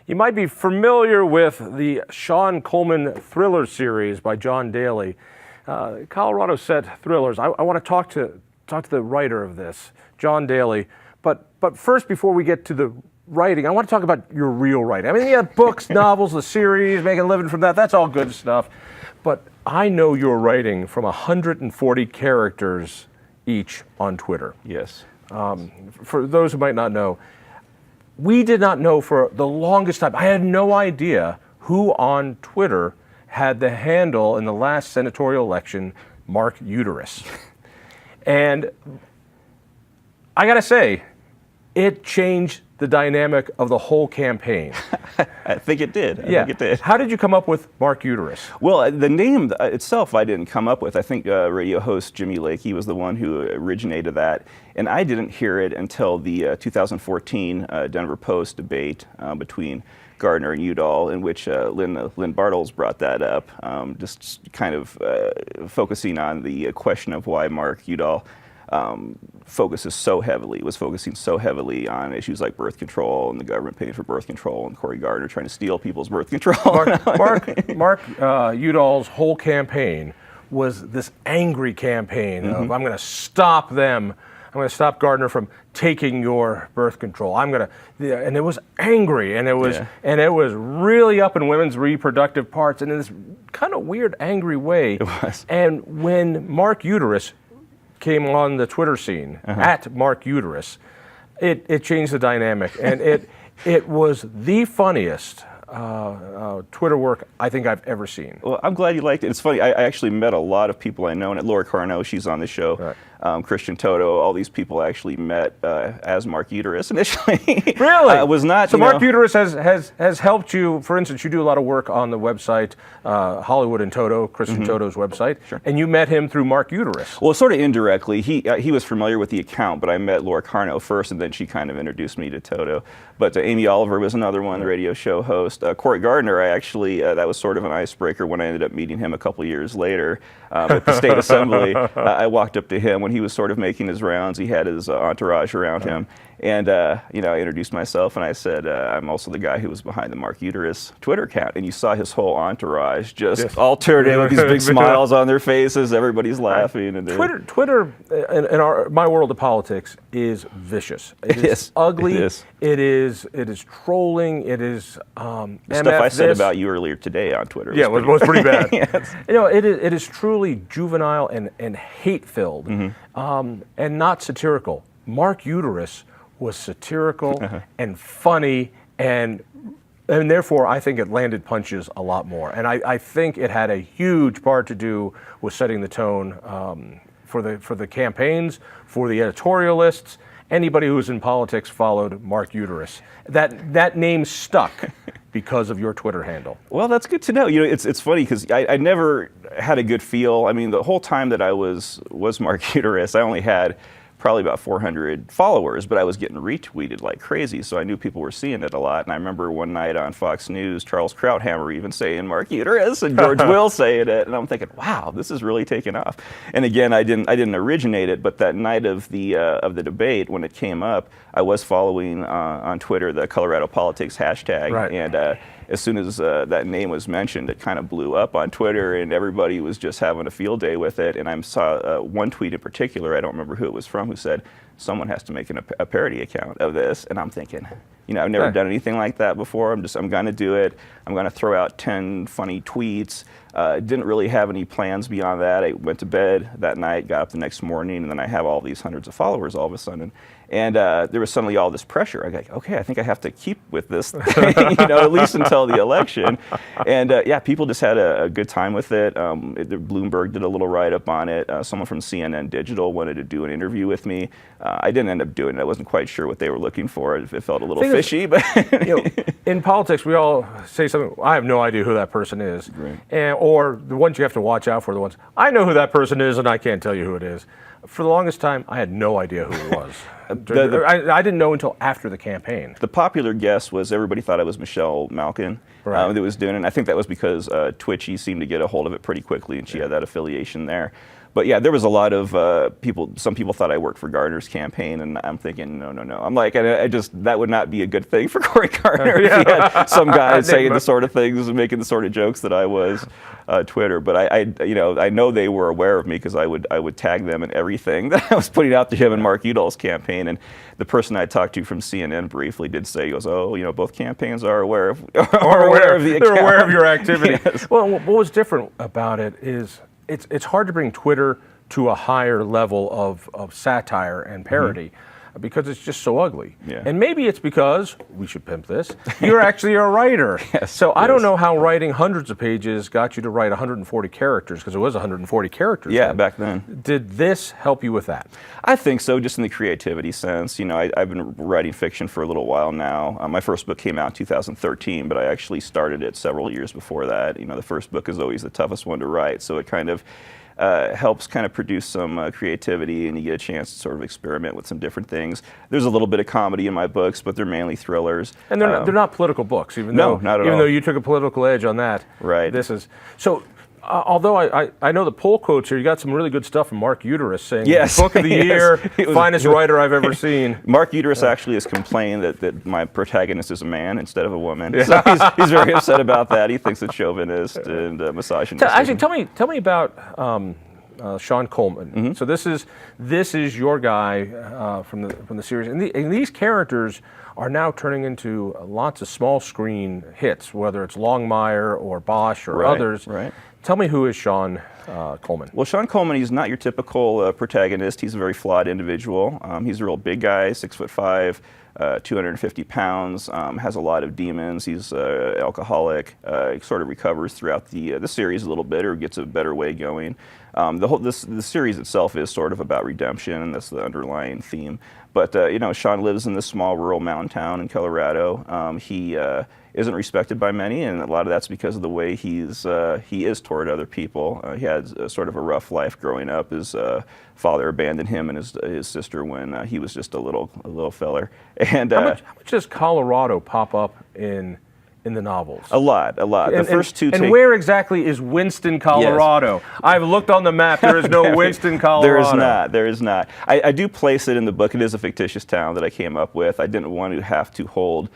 You might be familiar with the Sean Coleman thriller series by John Daly. Colorado Set Thrillers. I want to talk to the writer of this, John Daly. But first, before we get to the writing, I want to talk about your real writing. I mean, you have books, novels, the series, making a living from that. That's all good stuff. But I know your writing from 140 characters each on Twitter. Yes. For those who might not know, we did not know for the longest time. I had no idea who on Twitter had the handle in the last senatorial election, Mark Uterus. And I gotta say, it changed the dynamic of the whole campaign. I think it did. I Yeah. think it did. How did you come up with Mark Uterus? Well, the name itself I didn't come up with. I think radio host Jimmy Lakey was the one who originated that. And I didn't hear it until the 2014 Denver Post debate between Gardner and Udall, in which Lynn Bartels brought that up, just kind of focusing on the question of why Mark Udall was focusing so heavily on issues like birth control and the government paying for birth control and Cory Gardner trying to steal people's birth control. Mark Udall's whole campaign was this angry campaign of I'm going to stop them. I'm going to stop Gardner from taking your birth control. And it was angry, and it was really up in women's reproductive parts, and in this kind of weird, angry way. It was. And when Mark Uterus came on the Twitter scene at Mark Uterus, it changed the dynamic, and it was the funniest Twitter work I think I've ever seen. Well, I'm glad you liked it. It's funny, I actually met a lot of people I know, and Laura Carno, she's on the show. Right. Christian Toto, all these people actually met as Mark Uterus initially. Really? Was not. So Mark Uterus has helped you. For instance, you do a lot of work on the website Hollywood and Toto, Christian Toto's website, and you met him through Mark Uterus. Well, sort of indirectly. He was familiar with the account, but I met Laura Carno first, and then she kind of introduced me to Toto. But Amy Oliver was another one, the radio show host. Cory Gardner, I actually that was sort of an icebreaker when I ended up meeting him a couple years later at the State Assembly. I walked up to him when he was sort of making his rounds. He had his entourage around him. And, I introduced myself, and I said, I'm also the guy who was behind the Mark Uterus Twitter account. And you saw his whole entourage just all turned in with these big smiles on their faces. Everybody's laughing. And Twitter in my world of politics is vicious. It is ugly. It is trolling. It is the stuff I said about you earlier today on Twitter. Yeah, it was pretty bad. Yes. It is truly juvenile and hate-filled, and not satirical. Mark Uterus was satirical and funny, and therefore I think it landed punches a lot more. And I think it had a huge part to do with setting the tone for the campaigns, for the editorialists. Anybody who's in politics followed Mark Uterus. That name stuck because of your Twitter handle. Well, that's good to know. It's funny because I never had a good feel. I mean, the whole time that I was Mark Uterus, I only had probably about 400 followers, but I was getting retweeted like crazy, so I knew people were seeing it a lot. And I remember one night on Fox News, Charles Krauthammer even saying Mark Uterus and George Will saying it, and I'm thinking, wow, this is really taking off. And again, I didn't originate it, but that night of the debate when it came up, I was following on Twitter the Colorado Politics hashtag, right. And as soon as that name was mentioned, it kind of blew up on Twitter, and everybody was just having a field day with it. And I saw one tweet in particular, I don't remember who it was from, who said, someone has to make a parody account of this. And I'm thinking, I've never done anything like that before. I'm going to do it. I'm going to throw out 10 funny tweets. Didn't really have any plans beyond that. I went to bed that night, got up the next morning, and then I have all these hundreds of followers all of a sudden. And there was suddenly all this pressure. I go, okay, I think I have to keep with this thing, at least until the election. And people just had a good time with it. Bloomberg did a little write-up on it. Someone from CNN Digital wanted to do an interview with me. I didn't end up doing it. I wasn't quite sure what they were looking for. It felt a little fishy. But in politics, we all say something, I have no idea who that person is. Right. Or the ones you have to watch out for, the ones, I know who that person is and I can't tell you who it is. For the longest time, I had no idea who it was. I didn't know until after the campaign. The popular guess was everybody thought it was Michelle Malkin that was doing it. And I think that was because Twitchy seemed to get a hold of it pretty quickly, and she had that affiliation there. But yeah, there was a lot of people. Some people thought I worked for Gardner's campaign, and I'm thinking, no. I'm like, I just that would not be a good thing for Cory Gardner if he had some guy saying the sort of things and making the sort of jokes that I was Twitter. But I know they were aware of me because I would tag them in everything that I was putting out to him and Mark Udall's campaign. And the person I talked to from CNN briefly did say, he goes, oh, both campaigns are aware of the account. They're aware of your activity. Yes. Well, what was different about it is it's hard to bring Twitter to a higher level of satire and parody. Because it's just so ugly. Yeah. And maybe it's because, we should pimp this, you're actually a writer. Yes, so I don't know how writing hundreds of pages got you to write 140 characters, because it was 140 characters. Yeah, then. back then. Did this help you with that? I think so, just in the creativity sense. I've been writing fiction for a little while now. My first book came out in 2013, but I actually started it several years before that. The first book is always the toughest one to write, so it kind of helps kind of produce some creativity, and you get a chance to sort of experiment with some different things. There's a little bit of comedy in my books, but they're mainly thrillers. And they're not political books, even No, not at all. though you took a political edge on that. Right. This is so. Although I know the poll quotes here, you got some really good stuff from Mark Uterus saying, Yes. book of the Yes. year, It was- finest writer I've ever seen. Mark Uterus actually has complained that my protagonist is a man instead of a woman. So he's very upset about that. He thinks it's chauvinist and misogynistic. Actually, tell me about Sean Coleman. So this is your guy from the series, and these characters are now turning into lots of small screen hits, whether it's Longmire or Bosch or others. Right. Tell me, who is Sean Coleman? Well, Sean Coleman, he's not your typical protagonist. He's a very flawed individual. He's a real big guy, 6'5", 250 pounds, has a lot of demons. He's alcoholic. He sort of recovers throughout the series a little bit, or gets a better way going. The series itself is sort of about redemption, and that's the underlying theme. But Sean lives in this small rural mountain town in Colorado. He isn't respected by many, and a lot of that's because of the way he is toward other people. He had sort of a rough life growing up. His father abandoned him and his sister when he was just a little feller. And How much does Colorado pop up in the novels? A lot. The first two. And where exactly is Winston, Colorado? Yes. I've looked on the map. There is no Winston, Colorado. There is not. I do place it in the book. It is a fictitious town that I came up with. I didn't want to have to hold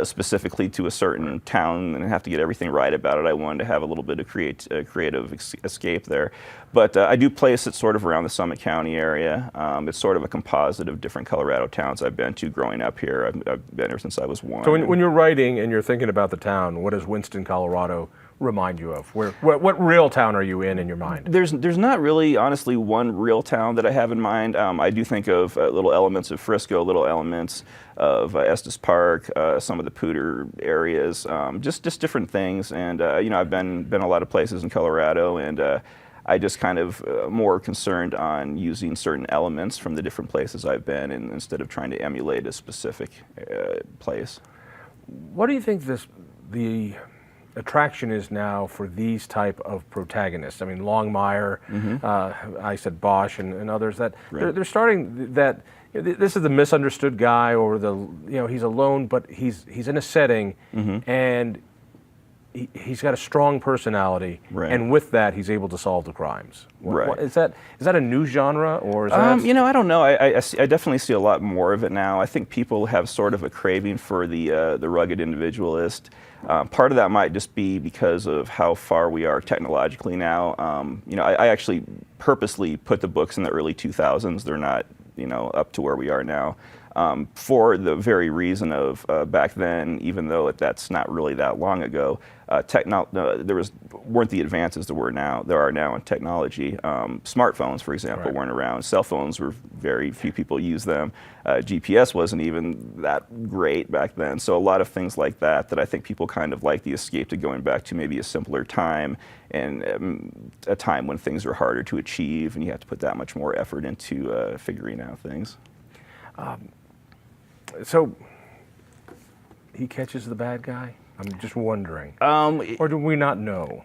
specifically to a certain town and have to get everything right about it. I wanted to have a little bit of creative escape there. But I do place it sort of around the Summit County area. It's sort of a composite of different Colorado towns I've been to growing up here. I've been here since I was 1. So when you're writing and you're thinking about the town, what does Winston, Colorado remind you of? What real town are you in your mind? There's not really, honestly, one real town that I have in mind. I do think of little elements of Frisco, little elements of Estes Park, some of the Poudre areas, just different things. And I've been a lot of places in Colorado, and I just kind of more concerned on using certain elements from the different places I've been, instead of trying to emulate a specific place. What do you think the attraction is now for these type of protagonists? I mean, Longmire, I said Bosch, and others that they're starting that. This is the misunderstood guy, or he's alone, but he's in a setting, and he's got a strong personality, and with that, he's able to solve the crimes. Is that a new genre, or is that? I don't know. I definitely see a lot more of it now. I think people have sort of a craving for the rugged individualist. Part of that might just be because of how far we are technologically now. I actually purposely put the books in the early 2000s. They're not up to where we are now. For the very reason of back then, even though that's not really that long ago, there weren't the advances there are now in technology. Smartphones, for example, weren't around. Cell phones were very few people used them. GPS wasn't even that great back then. So a lot of things like that I think people kind of like the escape to going back to maybe a simpler time, and a time when things are harder to achieve, and you have to put that much more effort into figuring out things. So he catches the bad guy? I'm just wondering. Or do we not know?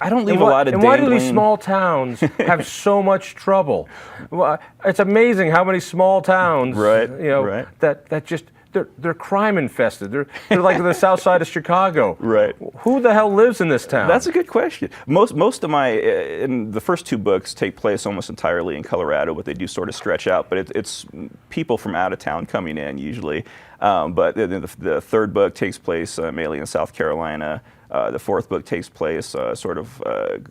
I don't leave a lot of dangling. And why do these small towns have so much trouble? Well, it's amazing how many small towns, that just they're crime infested. They're like the South Side of Chicago. Right. Who the hell lives in this town? That's a good question. Most of my, in the first two books take place almost entirely in Colorado, but they do sort of stretch out. But it's people from out of town coming in usually. But the third book takes place mainly in South Carolina. The fourth book takes place sort of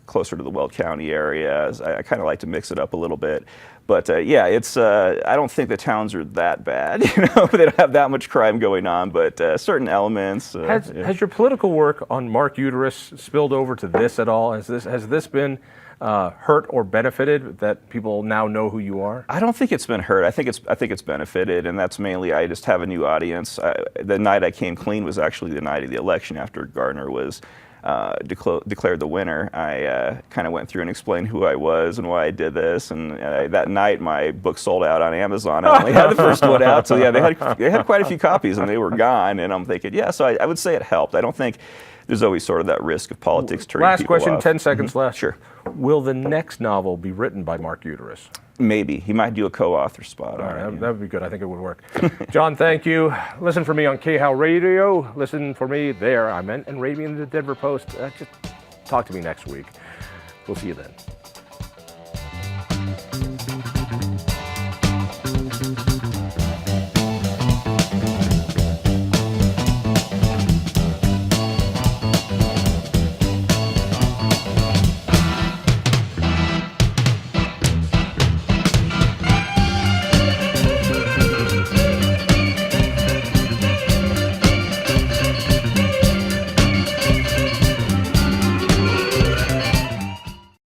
closer to the Weld County area. I kind of like to mix it up a little bit. But yeah, it's I don't think the towns are that bad. They don't have that much crime going on, but certain elements. Has your political work on Mark Uterus spilled over to this at all? Has this been hurt or benefited that people now know who you are? I don't think it's been hurt. I think it's benefited, and that's mainly I just have a new audience. The night I came clean was actually the night of the election after Gardner was declared the winner. I kind of went through and explained who I was and why I did this, and that night my book sold out on Amazon. I only had the first one out, so yeah, they had quite a few copies and they were gone. And I'm thinking, yeah, so I would say it helped. I don't think there's always sort of that risk of politics turning Last people question, off. 10 seconds left. Sure. Will the next novel be written by Mark Uterus? Maybe. He might do a co-author spot. All right, that would be good. I think it would work. John, thank you. Listen for me on KHOW Radio. Listen for me there, I meant, and rate me in the Denver Post. Just talk to me next week. We'll see you then.